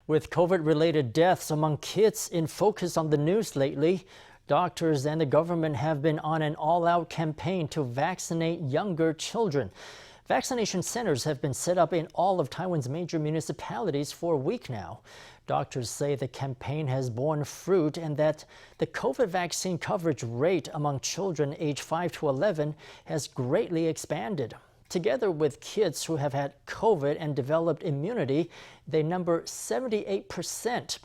With COVID-related deaths among kids in focus on the news lately, doctors and the government have been on an all-out campaign to vaccinate younger children. Vaccination centers have been set up in all of Taiwan's major municipalities for a week now. Doctors say the campaign has borne fruit and that the COVID vaccine coverage rate among children aged 5 to 11 has greatly expanded. Together with kids who have had COVID and developed immunity, they number 78%.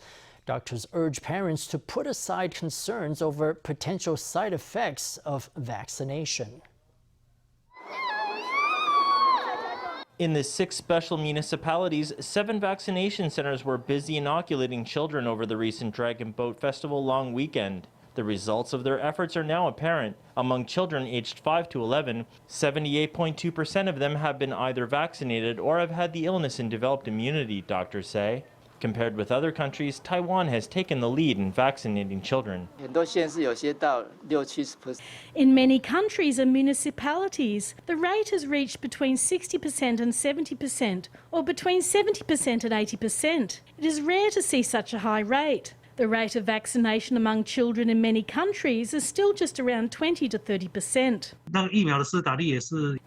Doctors urge parents to put aside concerns over potential side effects of vaccination. In the 6 special municipalities, 7 vaccination centers were busy inoculating children over the recent Dragon Boat Festival long weekend. The results of their efforts are now apparent. Among children aged 5 to 11, 78.2% of them have been either vaccinated or have had the illness and developed immunity, doctors say. Compared with other countries, Taiwan has taken the lead in vaccinating children. In many countries and municipalities, the rate has reached between 60% and 70%, or between 70% and 80%. It is rare to see such a high rate. The rate of vaccination among children in many countries is still just around 20 to 30%.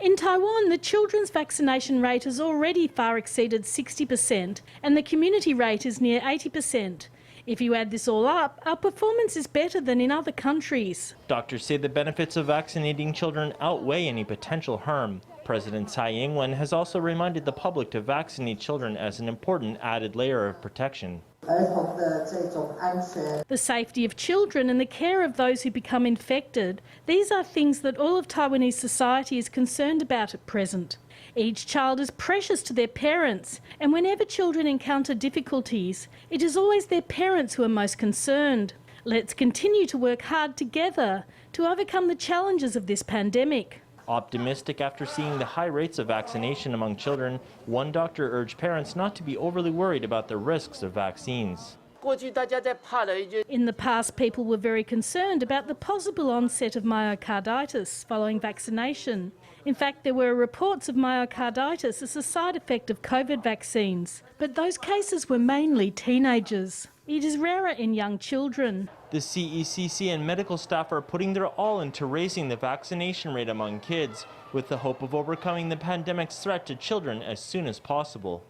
In Taiwan, the children's vaccination rate has already far exceeded 60%, and the community rate is near 80%. If you add this all up, our performance is better than in other countries. Doctors say the benefits of vaccinating children outweigh any potential harm. President Tsai Ing-wen has also reminded the public to vaccinate children as an important added layer of protection. The safety of children and the care of those who become infected, these are things that all of Taiwanese society is concerned about at present. Each child is precious to their parents, and whenever children encounter difficulties, it is always their parents who are most concerned. Let's continue to work hard together to overcome the challenges of this pandemic. Optimistic after seeing the high rates of vaccination among children, one doctor urged parents not to be overly worried about the risks of vaccines. In the past, people were very concerned about the possible onset of myocarditis following vaccination. In fact, there were reports of myocarditis as a side effect of COVID vaccines, but those cases were mainly teenagers. It is rarer in young children. The CECC and medical staff are putting their all into raising the vaccination rate among kids, with the hope of overcoming the pandemic's threat to children as soon as possible.